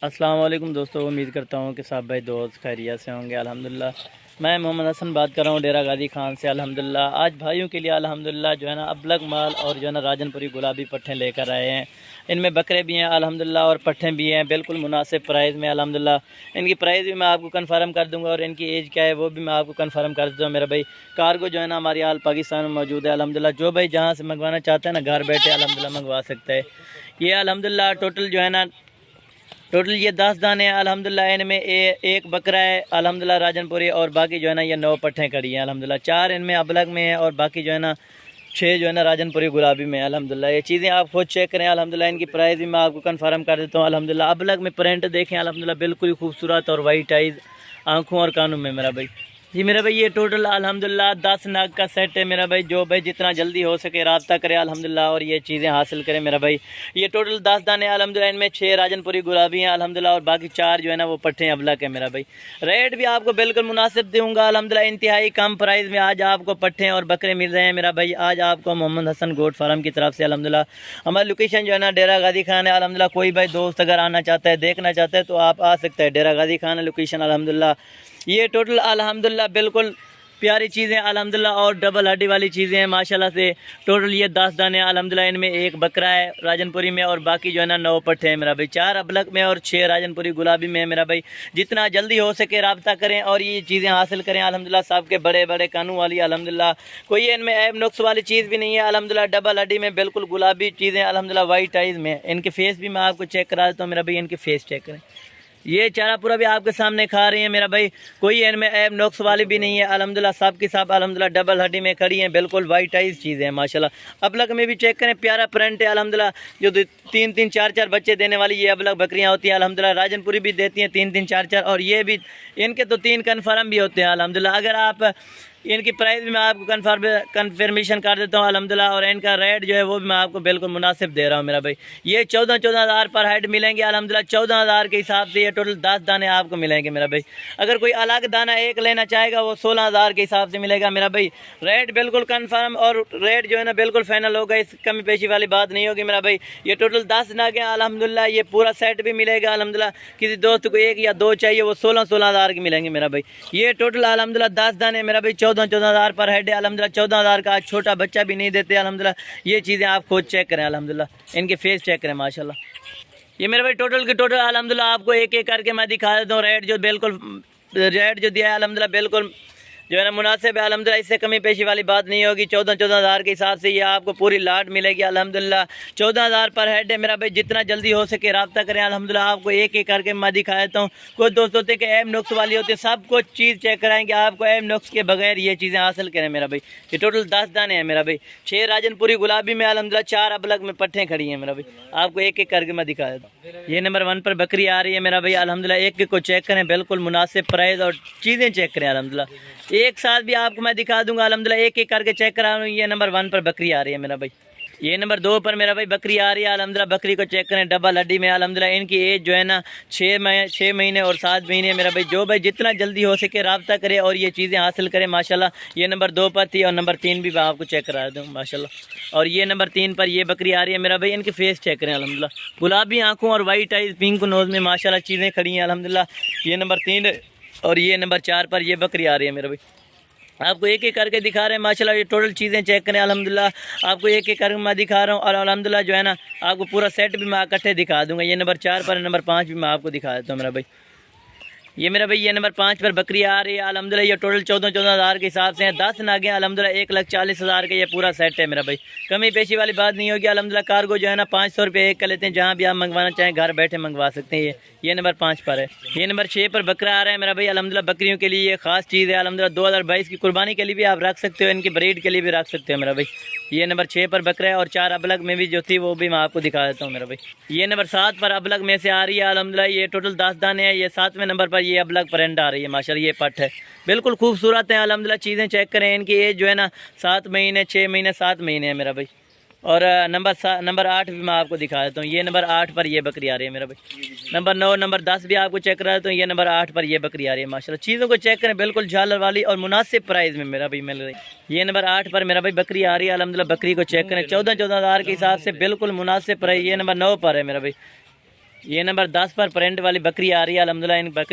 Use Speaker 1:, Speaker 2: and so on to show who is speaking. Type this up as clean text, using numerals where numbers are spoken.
Speaker 1: अस्सलाम वालेकुम दोस्तों, उम्मीद करता हूँ कि सब भाई दोस्त खैरियत से होंगे। अल्हम्दुलिल्लाह मैं मोहम्मद हसन बात कर रहा हूँ डेरा गाजी खान से। अल्हम्दुलिल्लाह आज भाइयों के लिए अल्हम्दुलिल्लाह जो है ना अबलग माल और जो है ना राजनपुरी गुलाबी पट्ठे लेकर आए हैं। इनमें बकरे भी हैं अल्हम्दुलिल्लाह और पट्ठे भी हैं, बिल्कुल मुनासिब प्राइस में अल्हम्दुलिल्लाह। इनकी प्राइस भी मैं आपको कन्फर्म कर दूँगा और इनकी एज क्या है वो भी मैं आपको कन्फर्म कर देता हूँ। मेरा भाई कार्गो जो है ना हमारी हाल पाकिस्तान में मौजूद है अल्हम्दुलिल्लाह। जो भाई जहाँ से मंगवाना चाहते हैं ना घर बैठे अल्हम्दुलिल्लाह मंगवा सकता है। ये अल्हम्दुलिल्लाह टोटल जो है ना ये 10 दाने हैं अल्हम्दुलिल्लाह। इनमें एक बकरा है अल्हम्दुलिल्लाह राजनपुरी, और बाकी जो है ना ये 9 पट्ठे खड़ी हैं अल्हम्दुलिल्लाह। 4 इनमें अबलग में है और बाकी जो है ना 6 जो है ना राजनपुरी गुलाबी में है अल्हम्दुलिल्लाह। ये चीज़ें आप खुद चेक करें अल्हम्दुलिल्लाह। इनकी प्राइस भी मैं आपको कन्फर्म कर देता हूँ अल्हम्दुलिल्लाह। अबलग में प्रिंट देखें अल्हम्दुलिल्लाह, बिल्कुल ही खूबसूरत और वाइट आइज आँखों और कानों में मेरा भाई। जी मेरा भाई ये टोटल अल्हम्दुलिल्लाह 10 नाग का सेट है मेरा भाई। जो भाई जितना जल्दी हो सके रब्ता करे अल्हम्दुलिल्लाह और ये चीज़ें हासिल करें मेरा भाई। ये टोटल 10 दाने अल्हम्दुलिल्लाह, इनमें 6 राजनपुरी गुलाबी हैं अल्हम्दुलिल्लाह और बाकी 4 जो है ना वो पट्टे अबलग है मेरा भाई। रेट भी आपको बिल्कुल मुनासिब दूँगा अल्हम्दुलिल्लाह। इंतहाई कम प्राइस में आज आपको पट्टे और बकरे मिल रहे हैं मेरा भाई। आज आपको मोहम्मद हसन गोट फार्म की तरफ से अल्हम्दुलिल्लाह हमारी लोकेशन जो है ना डेरा गाजी खान है अल्हम्दुलिल्लाह। कोई भाई दोस्त अगर आना चाहता है देखना चाहता है तो आप आ सकते हैं। डेरा गाजी खान लोकेशन अल्हम्दुलिल्लाह। ये टोटल अल्हम्दुलिल्लाह बिल्कुल प्यारी चीज़ें अल्हम्दुलिल्लाह और डबल हड्डी वाली चीज़ें हैं माशाल्लाह से। टोटल ये 10 दाने अल्हम्दुलिल्लाह। इनमें एक बकरा है राजनपुरी में और बाकी जो है ना 9 पट्टे हैं मेरा भाई। 4 अबलग में और 6 राजनपुरी गुलाबी में है मेरा भाई। जितना जल्दी हो सके रब्ता करें और ये चीज़ें हासिल करें अल्हम्दुलिल्लाह। सबके बड़े बड़े कानून वाली अल्हम्दुलिल्लाह, कोई इनमें ऐब नुक्स वाली चीज़ भी नहीं है अल्हम्दुलिल्लाह। डबल हड्डी में बिल्कुल गुलाबी चीज़ें अल्हम्दुलिल्लाह, वाइट आइज़ में। इनके फेस भी मैं आपको चेक करा देता हूँ मेरा भाई। इनके फेस चेक करें, ये चारा पूरा भी आपके सामने खा रही है मेरा भाई। कोई इनमें ऐब नुक्स वाली भी नहीं है अल्हम्दुलिल्लाह। सब की सब अल्हम्दुलिल्लाह डबल हड्डी में खड़ी हैं, बिल्कुल वाइट आइज चीज़ें हैं माशाल्लाह। अबलग में भी चेक करें, प्यारा प्रिंट है अल्हम्दुलिल्लाह। जो 3-3 4-4 बच्चे देने वाली ये अबलग बकरियां होती हैं अल्हम्दुलिल्लाह। राजनपुरी भी देती हैं 3-3 4-4 और ये भी इनके तो 3 कन्फर्म भी होते हैं अल्हम्दुलिल्लाह। अगर आप इनकी प्राइस भी मैं आपको कन्फर्मेशन कर देता हूँ अल्हम्दुलिल्लाह। और इनका रेट जो है वो भी मैं आपको बिल्कुल मुनासिब दे रहा हूँ मेरा भाई। ये 14-14 हज़ार पर हेड मिलेंगे अल्हम्दुलिल्लाह। 14 हज़ार के हिसाब से ये टोटल 10 दाने आपको मिलेंगे मेरा भाई। अगर कोई अलग दाना एक लेना चाहेगा वो 16 हज़ार के हिसाब से मिलेगा मेरा भाई। रेट बिल्कुल कन्फर्म और रेट जो है ना बिल्कुल फाइनल होगा, इस कमी पेशी वाली बात नहीं होगी मेरा भाई। ये टोटल 10 नागे अल्हम्दुलिल्लाह। ये पूरा सेट भी मिलेगा अल्हम्दुलिल्लाह। किसी दोस्त को 1 या 2 चाहिए वो 16-16 हज़ार के मिलेंगे मेरा भाई। ये टोटल अल्हम्दुलिल्लाह 10 दाने मेरा भाई 14-14 हज़ार पर हेड है अल्हम्दुलिल्लाह। 14 हज़ार का आज छोटा बच्चा भी नहीं देते अल्हम्दुलिल्लाह। ये चीज़ें आप खुद चेक करें अल्हम्दुलिल्लाह। इनके फेस चेक करें माशाल्लाह। ये मेरे भाई टोटल के टोटल अल्हम्दुलिल्लाह आपको एक एक करके मैं दिखा देता हूँ। रेट जो बिल्कुल रेट जो दिया है अल्हम्दुलिल्लाह बिल्कुल जो है ना मुनासिब है अल्हम्दुलिल्लाह। इससे कमी पेशी वाली बात नहीं होगी। 14-14 हज़ार के हिसाब से ये आपको पूरी लाट मिलेगी अल्हम्दुलिल्लाह। 14 हज़ार पर हेड है मेरा भाई। जितना जल्दी हो सके रब्ता करें अल्हम्दुलिल्लाह। आपको एक एक करके मैं दिखा देता हूँ। कुछ दोस्त होते हैं कि ऐब नुक्स वाली होती है, सब कुछ चीज़ चेक कराएंगे आपको ऐब नुक्स के बगैर ये चीज़ें हासिल करें मेरा भाई। ये टोटल 10 दाने हैं मेरा भाई। 6 राजनपुरी गुलाबी में अल्हम्दुलिल्लाह, 4 अबलग में पट्ठे खड़ी हैं मेरा भाई। आपको एक एक करके मैं दिखा देता हूँ। ये नंबर 1 पर बकरी आ रही है मेरा भाई अल्हम्दुलिल्लाह। एक एक को चेक करें, बिल्कुल मुनासिब प्राइस और चीज़ें चेक करें अल्हम्दुलिल्लाह। एक साथ भी आपको मैं दिखा दूंगा अल्हम्दुलिल्लाह। एक एक करके चेक करा रहा हूँ। ये नंबर 1 पर बकरी आ रही है मेरा भाई। ये नंबर 2 पर मेरा भाई बकरी आ रही है अल्हम्दुलिल्लाह। बकरी को चेक करें, डबल हड्डी में अल्हम्दुलिल्लाह। इनकी एज जो है ना 6 महीने और 7 महीने मेरा भाई। जो भाई जितना जल्दी हो सके रब्ता करे और ये चीज़ें हासिल करें माशाल्लाह। ये नंबर 2 पर थी और नंबर 3 भी मैं आपको चेक करा दूँ माशाल्लाह। और ये नंबर 3 पर ये बकरी आ रही है मेरा भाई। इनके फेस चेक करें अल्हम्दुलिल्लाह। गुलाबी आँखों और वाइट आइज पिंक नोज में माशाल्लाह चीज़ें खड़ी हैं अल्हम्दुलिल्लाह। ये नंबर 3 और ये नंबर 4 पर ये बकरी आ रही है मेरा भाई। आपको एक एक करके दिखा रहे हैं माशाल्लाह। ये टोटल चीज़ें चेक करें अल्हम्दुलिल्लाह। आपको एक एक करके मैं दिखा रहा हूँ और अल्हम्दुलिल्लाह जो है ना आपको पूरा सेट भी मैं इकट्ठे दिखा दूंगा। ये नंबर 4 पर नंबर 5 भी मैं आपको दिखा देता हूँ मेरा भाई। ये मेरा भाई ये नंबर 5 पर बकरी आ रही है अल्हम्दुलिल्लाह। ये टोटल 14-14 हज़ार के हिसाब से हैं। 10 नागे अल्हम्दुलिल्लाह 1,40,000 का ये पूरा सेट है मेरा भाई। कमी पेशी वाली बात नहीं होगी अल्हम्दुलिल्लाह। कार्गो जो है ना 500 रुपये एक का लेते हैं। जहाँ भी आप मंगवाना चाहें घर बैठे मंगवा सकते हैं। ये नंबर 5 पर है। ये नंबर 6 पर बकरा आ रहा है मेरा भाई अल्हम्दुलिल्लाह। बकरियों के लिए ये खास चीज़ है अल्हम्दुलिल्लाह। 2022 की कुर्बानी के लिए भी आप रख सकते हो, इनकी ब्रीड के लिए भी रख सकते हो मेरा भाई। ये नंबर 6 पर बकरा है और 4 अबलग में भी जो थी वो भी मैं आपको दिखा देता हूँ मेरा भाई। ये नंबर 7 पर अबलग में से आ रही है अल्हम्दुलिल्लाह। ये टोटल 10 दाने हैं। ये 7वें नंबर पर ये अबलग परिंद आ रही है माशाल्लाह। ये पट है, बिल्कुल खूबसूरत है अल्हम्दुलिल्लाह। चीज़ें चेक करें, इनकी एज जो है ना 7 महीने 6 महीने 7 महीने है मेरा भाई। और नंबर 8 भी मैं आपको दिखा देता हूँ। ये नंबर 8 पर ये बकरी आ रही है मेरा भाई। नंबर 9 नंबर 10 भी आपको चेक करा देता हूँ। ये नंबर 8 पर ये बकरी आ रही है माशाल्लाह। चीज़ों को चेक करें, बिल्कुल झालर वाली और मुनासिब प्राइस में मेरा भाई मिल रही है। ये नंबर 8 पर मेरा भाई बकरी आ रही है अल्हम्दुलिल्लाह। बकरी को चेक करें, 14-14 हज़ार के हिसाब से बिल्कुल मुनासिब प्राइस। ये नंबर 9 पर है मेरा भाई। ये नंबर 10 पर प्रिंट वाली बकरी आ रही है अल्हम्दुलिल्लाह। इन बकरी